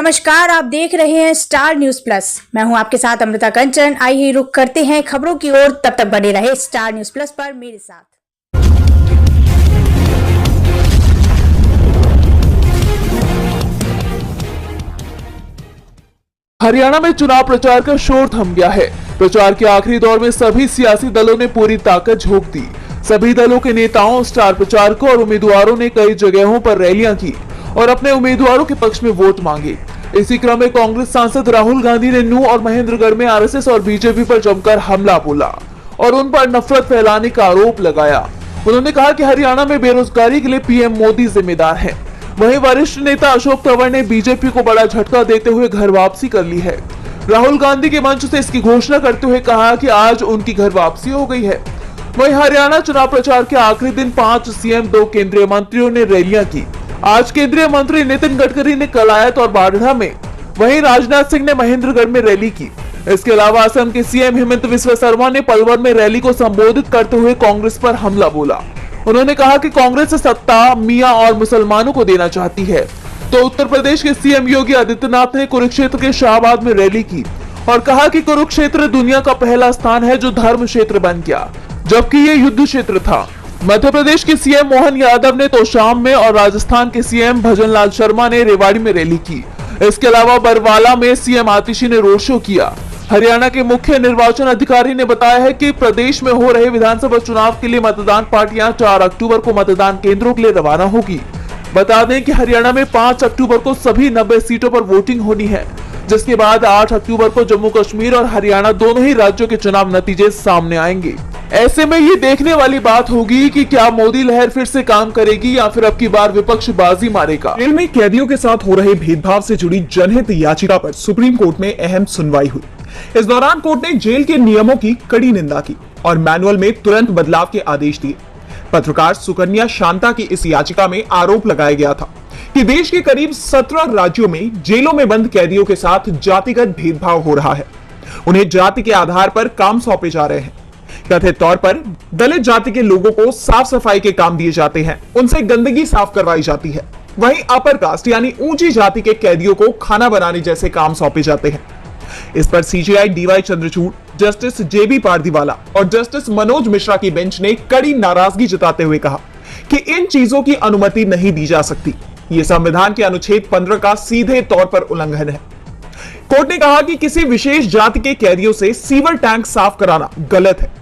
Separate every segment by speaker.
Speaker 1: नमस्कार, आप देख रहे हैं स्टार न्यूज प्लस। मैं हूं आपके साथ अमृता कंचन। आइए रुक करते हैं खबरों की ओर। तब तक बने रहे स्टार न्यूज प्लस पर मेरे साथ।
Speaker 2: हरियाणा में चुनाव प्रचार का शोर थम गया है। प्रचार के आखिरी दौर में सभी सियासी दलों ने पूरी ताकत झोंक दी। सभी दलों के नेताओं, स्टार प्रचारकों और उम्मीदवारों ने कई जगहों पर रैलियां की और अपने उम्मीदवारों के पक्ष में वोट मांगे। इसी क्रम में कांग्रेस सांसद राहुल गांधी ने नूंह और महेंद्रगढ़ में आरएसएस और बीजेपी पर जमकर हमला बोला और उन पर नफरत फैलाने का आरोप लगाया। उन्होंने कहा कि हरियाणा में बेरोजगारी के लिए पीएम मोदी जिम्मेदार है। वहीं वरिष्ठ नेता अशोक तंवर ने बीजेपी को बड़ा झटका देते हुए घर वापसी कर ली है। राहुल गांधी के मंच से इसकी घोषणा करते हुए कहा कि आज उनकी घर वापसी हो गई है। वहीं हरियाणा चुनाव प्रचार के आखिरी दिन 5 सीएम, 2 केंद्रीय मंत्रियों ने रैलियां की। आज केंद्रीय मंत्री नितिन गडकरी ने कलायत और बाढ़ा में, वहीं राजनाथ सिंह ने महेंद्रगढ़ में रैली की। इसके अलावा असम के सीएम हिमंत बिस्वा शर्मा ने पलवल में रैली को संबोधित करते हुए कांग्रेस पर हमला बोला। उन्होंने कहा कि कांग्रेस सत्ता मियां और मुसलमानों को देना चाहती है। तो उत्तर प्रदेश के सीएम योगी आदित्यनाथ ने कुरुक्षेत्र के शाहबाद में रैली की और कहा कि कुरुक्षेत्र दुनिया का पहला स्थान है जो धर्म क्षेत्र बन गया, जबकि ये युद्ध क्षेत्र था। मध्य प्रदेश के सीएम मोहन यादव ने तोशाम में और राजस्थान के सीएम भजनलाल शर्मा ने रेवाड़ी में रैली की। इसके अलावा बरवाला में सीएम आतिशी ने रोड शो किया। हरियाणा के मुख्य निर्वाचन अधिकारी ने बताया है कि प्रदेश में हो रहे विधानसभा चुनाव के लिए मतदान पार्टियां 4 अक्टूबर को मतदान केंद्रों के लिए रवाना होगी। बता दें कि हरियाणा में 5 अक्टूबर को सभी 90 सीटों पर वोटिंग होनी है, जिसके बाद 8 अक्टूबर को जम्मू कश्मीर और हरियाणा दोनों ही राज्यों के चुनाव नतीजे सामने आएंगे। ऐसे में ये देखने वाली बात होगी कि क्या मोदी लहर फिर से काम करेगी या फिर अब की बार विपक्ष बाजी मारेगा।
Speaker 3: जेल में कैदियों के साथ हो रहे भेदभाव से जुड़ी जनहित याचिका पर सुप्रीम कोर्ट में अहम सुनवाई हुई। इस दौरान कोर्ट ने जेल के नियमों की कड़ी निंदा की और मैनुअल में तुरंत बदलाव के आदेश दिए। पत्रकार सुकन्या शांता की इस याचिका में आरोप लगाया गया था कि देश के करीब 17 राज्यों में जेलों में बंद कैदियों के साथ जातिगत भेदभाव हो रहा है। उन्हें जाति के आधार पर काम सौंपे जा रहे हैं। कथित तौर पर दलित जाति के लोगों को साफ सफाई के काम दिए जाते हैं, उनसे गंदगी साफ करवाई जाती है। वहीं अपर कास्ट यानी ऊंची जाति के कैदियों को खाना बनाने जैसे काम सौंपे जाते हैं। इस पर सीजेआई डीवाई चंद्रचूड़, जस्टिस जेबी पारदीवाला और जस्टिस मनोज मिश्रा की बेंच ने कड़ी नाराजगी जताते हुए कहा कि इन चीजों की अनुमति नहीं दी जा सकती। ये संविधान के अनुच्छेद 15 का सीधे तौर पर उल्लंघन है। कोर्ट ने कहा कि किसी विशेष जाति के कैदियों से सीवर टैंक साफ कराना गलत है।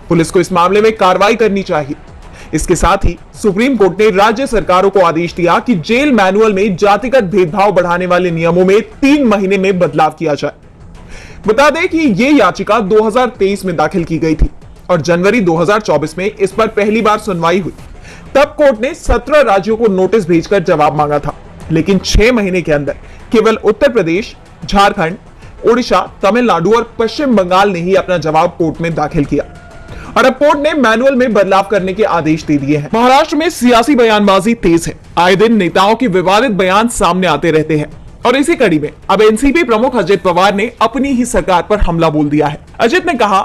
Speaker 3: पुलिस को इस मामले में कार्रवाई करनी चाहिए। इसके साथ ही सुप्रीम कोर्ट ने राज्य सरकारों को आदेश दिया कि जेल मैनुअल में जातिगत भेदभाव बढ़ाने वाले नियमों में 3 महीने में बदलाव किया जाए। बता दें कि यह याचिका 2023 में दाखिल की गई थी और जनवरी 2024 में इस पर पहली बार सुनवाई हुई। तब कोर्ट ने 17 राज्यों को नोटिस भेजकर जवाब मांगा था, लेकिन 6 महीने के अंदर केवल उत्तर प्रदेश, झारखंड, ओडिशा, तमिलनाडु और पश्चिम बंगाल ने ही अपना जवाब कोर्ट में दाखिल किया और अब कोर्ट ने मैनुअल में बदलाव करने के आदेश दे दिए हैं। महाराष्ट्र में सियासी बयानबाजी तेज है। आए दिन नेताओं के विवादित बयान सामने आते रहते हैं और इसी कड़ी में अब एनसीपी प्रमुख अजित पवार ने अपनी ही सरकार पर हमला बोल दिया है। अजित ने कहा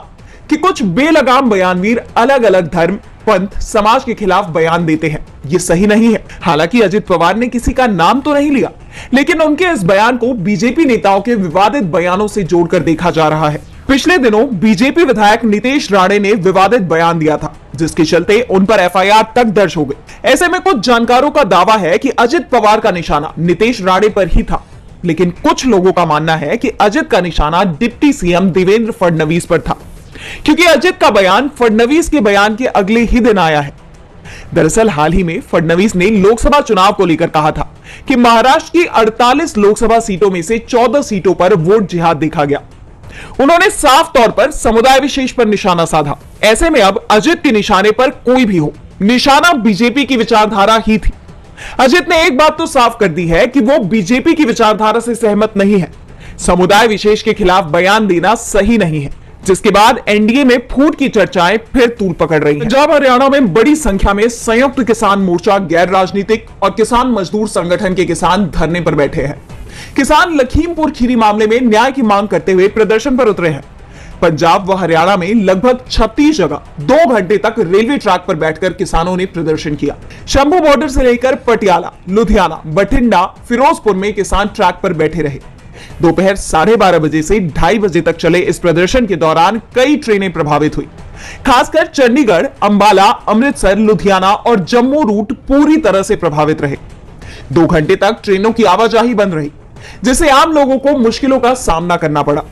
Speaker 3: कि कुछ बेलगाम बयानवीर अलग अलग धर्म, पंथ, समाज के खिलाफ बयान देते हैं। ये सही नहीं है। हालांकि अजित पवार ने किसी का नाम तो नहीं लिया, लेकिन उनके इस बयान को बीजेपी नेताओं के विवादित बयानों से जोड़कर देखा जा रहा है। पिछले दिनों बीजेपी विधायक नितेश राणे ने विवादित बयान दिया था, जिसके चलते उन पर एफआईआर तक दर्ज हो गई। ऐसे में कुछ जानकारों का दावा है कि अजित पवार का निशाना नितेश राणे पर ही था, लेकिन कुछ लोगों का मानना है कि अजित का निशाना डिप्टी सीएम देवेंद्र फडणवीस पर था, क्योंकि अजित का बयान फडणवीस के बयान के अगले ही दिन आया है। दरअसल हाल ही में फडणवीस ने लोकसभा चुनाव को लेकर कहा था कि महाराष्ट्र की 48 लोकसभा सीटों में से 14 सीटों पर वोट जिहाद देखा गया। उन्होंने साफ तौर पर समुदाय विशेष पर निशाना साधा। ऐसे में अब अजित के निशाने पर कोई भी हो, निशाना बीजेपी की विचारधारा ही थी। अजित ने एक बात तो साफ कर दी है कि वो बीजेपी की विचारधारा से सहमत नहीं है। समुदाय विशेष के खिलाफ बयान देना सही नहीं है, जिसके बाद एनडीए में फूट की चर्चाएं फिर तूल पकड़ रही हैं। पंजाब हरियाणा में बड़ी संख्या में संयुक्त किसान मोर्चा, गैर राजनीतिक और किसान मजदूर संगठन के किसान धरने पर बैठे हैं। किसान लखीमपुर खीरी मामले में न्याय की मांग करते हुए प्रदर्शन पर उतरे हैं। पंजाब व हरियाणा में लगभग 36 जगह 2 घंटे तक रेलवे ट्रैक पर बैठकर किसानों ने प्रदर्शन किया। शंभू बॉर्डर से लेकर पटियाला, लुधियाना, बठिंडा, फिरोजपुर में किसान ट्रैक पर बैठे रहे। दोपहर 12:30 बजे से 2:30 बजे तक चले इस प्रदर्शन के दौरान कई ट्रेनें प्रभावित हुई। खासकर चंडीगढ़, अंबाला, अमृतसर, लुधियाना और जम्मू रूट पूरी तरह से प्रभावित रहे। 2 घंटे तक ट्रेनों की आवाजाही बंद रही, जिससे आम लोगों को मुश्किलों का सामना करना पड़ा।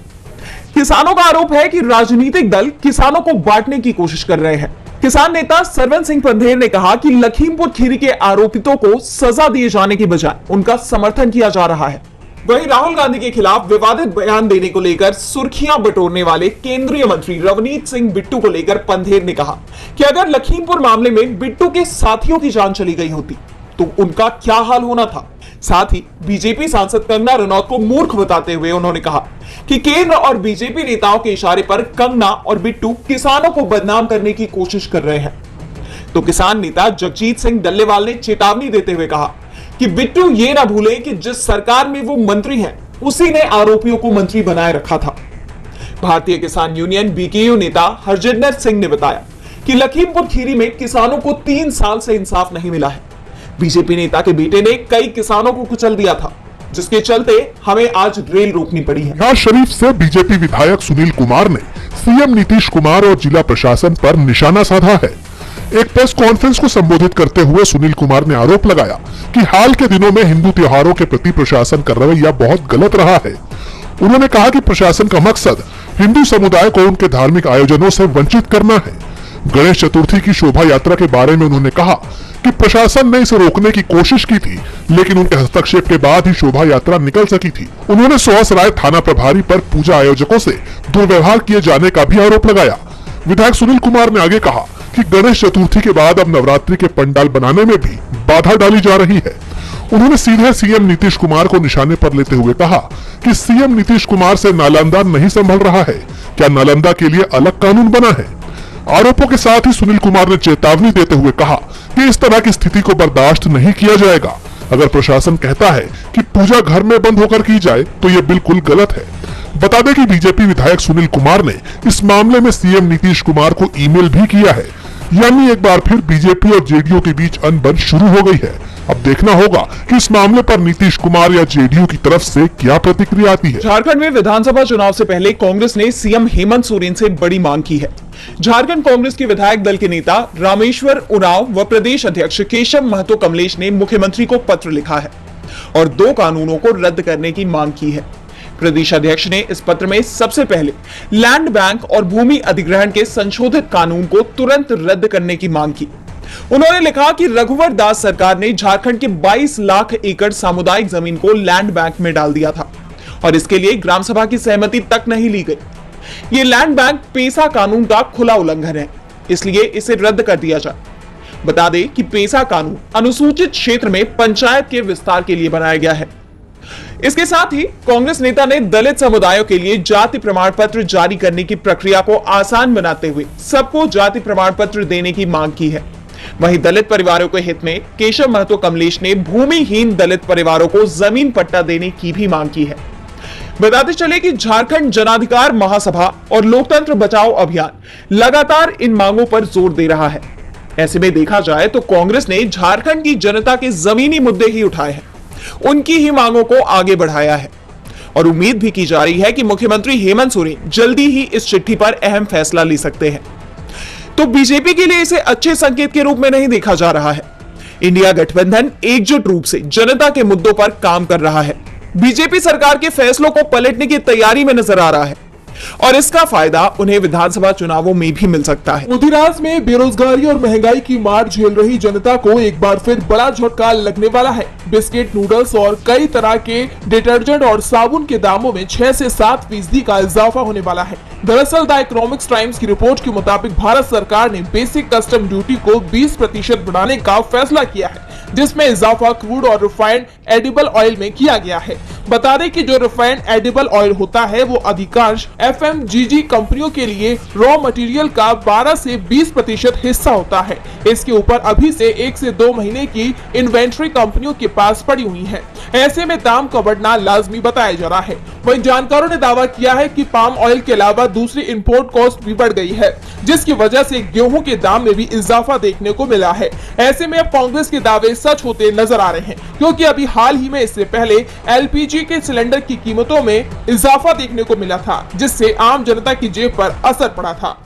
Speaker 3: किसानों का आरोप है कि राजनीतिक दल किसानों को बांटने की कोशिश कर रहे हैं। किसान नेता सरवन सिंह पंधेर ने कहा कि लखीमपुर खीरी के आरोपितों को सजा दिए जाने की बजाय उनका समर्थन किया जा रहा है। वहीं राहुल गांधी के खिलाफ विवादित बयान देने को लेकर सुर्खियां बटोरने वाले केंद्रीय मंत्री रवनीत सिंह बिट्टू को लेकर पंधेर ने कहा कि अगर लखीमपुर मामले में बिट्टू के साथियों की जान चली गई होती तो उनका क्या हाल होना था। साथ ही बीजेपी सांसद कंगना रनौत को मूर्ख बताते हुए उन्होंने कहा कि केंद्र और बीजेपी नेताओं के इशारे पर कंगना और बिट्टू किसानों को बदनाम करने की कोशिश कर रहे हैं। तो किसान नेता जगजीत सिंह डल्लेवाल ने चेतावनी देते हुए कहा कि बिट्टू ये ना भूले कि जिस सरकार में वो मंत्री हैं, उसी ने आरोपियों को मंत्री बनाए रखा था। भारतीय किसान यूनियन बीकेयू नेता हरजिंदर सिंह ने बताया कि लखीमपुर खीरी में किसानों को 3 साल से इंसाफ नहीं मिला है। बीजेपी नेता के बेटे ने कई किसानों को कुचल दिया था, जिसके चलते हमें आज रेल रोकनी पड़ी है।
Speaker 4: नवाज शरीफ से बीजेपी विधायक सुनील कुमार ने सीएम नीतीश कुमार और जिला प्रशासन पर निशाना साधा है। एक प्रेस कॉन्फ्रेंस को संबोधित करते हुए सुनील कुमार ने आरोप लगाया कि हाल के दिनों में हिंदू त्योहारों के प्रति प्रशासन का रवैया बहुत गलत रहा है। उन्होंने कहा कि प्रशासन का मकसद हिंदू समुदाय को उनके धार्मिक आयोजनों से वंचित करना है। गणेश चतुर्थी की शोभा यात्रा के बारे में उन्होंने कहा कि प्रशासन ने इसे रोकने की कोशिश की थी, लेकिन उनके हस्तक्षेप के बाद ही शोभा यात्रा निकल सकी थी। उन्होंने सोहसराय थाना प्रभारी पर पूजा आयोजकों से दुर्व्यवहार किए जाने का भी आरोप लगाया। विधायक सुनील कुमार ने आगे कहा कि गणेश चतुर्थी के बाद अब नवरात्रि के पंडाल बनाने में भी बाधा डाली जा रही है। उन्होंने सीधे सीएम नीतीश कुमार को निशाने पर लेते हुए कहा कि सीएम नीतीश कुमार से नालंदा नहीं संभल रहा है। क्या नालंदा के लिए अलग कानून बना है? आरोपों के साथ ही सुनील कुमार ने चेतावनी देते हुए कहा कि इस तरह की स्थिति को बर्दाश्त नहीं किया जाएगा। अगर प्रशासन कहता है कि पूजा घर में बंद होकर की जाए तो ये बिल्कुल गलत है। बता दें कि बीजेपी विधायक सुनील कुमार ने इस मामले में सीएम नीतीश कुमार को ईमेल भी किया है। यानी एक बार फिर बीजेपी और जेडीयू के बीच अनबन शुरू हो गई है। अब देखना होगा कि इस मामले पर नीतीश कुमार या जेडीयू की तरफ से क्या प्रतिक्रिया आती है।
Speaker 3: झारखंड में विधानसभा चुनाव से पहले कांग्रेस ने सीएम हेमंत सोरेन से बड़ी मांग की है। झारखंड कांग्रेस के विधायक दल के नेता रामेश्वर उरांव व प्रदेश अध्यक्ष केशव महतो कमलेश ने मुख्यमंत्री को पत्र लिखा है और 2 कानूनों को रद्द करने की मांग की है। प्रदेश अध्यक्ष ने इस पत्र में सबसे पहले लैंड बैंक और भूमि अधिग्रहण के संशोधित कानून को तुरंत रद्द करने की मांग की। उन्होंने लिखा कि रघुवर दास सरकार ने झारखंड के 22 लाख एकड़ सामुदायिक जमीन को लैंड बैंक में डाल दिया था और इसके लिए ग्राम सभा की सहमति तक नहीं ली गई। ये लैंड बैंक पेसा कानून का खुला उल्लंघन है, इसलिए इसे रद्द कर दिया जाए। बता दें कि पेसा कानून अनुसूचित क्षेत्र में पंचायत के विस्तार के लिए बनाया गया है। इसके साथ ही कांग्रेस नेता ने दलित समुदायों के लिए जाति प्रमाण पत्र जारी करने की प्रक्रिया को आसान बनाते हुए सबको जाति प्रमाण पत्र देने की मांग की है। वहीं दलित परिवारों के हित में केशव महतो कमलेश ने भूमिहीन दलित परिवारों को जमीन पट्टा देने की भी मांग की है। बताते चले कि झारखंड जनाधिकार महासभा और लोकतंत्र बचाओ अभियान लगातार इन मांगों पर जोर दे रहा है। ऐसे में देखा जाए तो कांग्रेस ने झारखंड की जनता के जमीनी मुद्दे ही उठाए हैं, उनकी ही मांगों को आगे बढ़ाया है और उम्मीद भी की जा रही है कि मुख्यमंत्री हेमंत सोरेन जल्दी ही इस चिट्ठी पर अहम फैसला ले सकते हैं। तो बीजेपी के लिए इसे अच्छे संकेत के रूप में नहीं देखा जा रहा है। इंडिया गठबंधन एकजुट रूप से जनता के मुद्दों पर काम कर रहा है। बीजेपी सरकार के फैसलों को पलटने की तैयारी में नजर आ रहा है और इसका फायदा उन्हें विधानसभा चुनावों में भी मिल सकता है।
Speaker 2: मोदीराज में बेरोजगारी और महंगाई की मार झेल रही जनता को एक बार फिर बड़ा झटका लगने वाला है। बिस्किट, नूडल्स और कई तरह के डिटर्जेंट और साबुन के दामों में 6 से 7% का इजाफा होने वाला है। दरअसल द इकोनॉमिक्स टाइम्स की रिपोर्ट के मुताबिक भारत सरकार ने बेसिक कस्टम ड्यूटी को 20% बढ़ाने का फैसला किया है, जिसमें इजाफा क्रूड और रिफाइंड एडिबल ऑयल में किया गया है। बता दें कि जो रिफाइंड एडिबल ऑयल होता है वो अधिकांश FMCG कंपनियों के लिए रॉ मटेरियल का 12 से 20% हिस्सा होता है। इसके ऊपर अभी से 1 से 2 महीने की इन्वेंट्री कंपनियों के पास पड़ी हुई है। ऐसे में दाम का बढ़ना लाजमी बताया जा रहा है। वहीं जानकारों ने दावा किया है कि पाम ऑयल के अलावा दूसरी इंपोर्ट कॉस्ट भी बढ़ गई है, जिसकी वजह से गेहूं के दाम में भी इजाफा देखने को मिला है। ऐसे में अब कांग्रेस के दावे सच होते नजर आ रहे हैं, क्योंकि अभी हाल ही में इससे पहले LPG के सिलेंडर की कीमतों में इजाफा देखने को मिला था, जिससे आम जनता की जेब पर असर पड़ा था।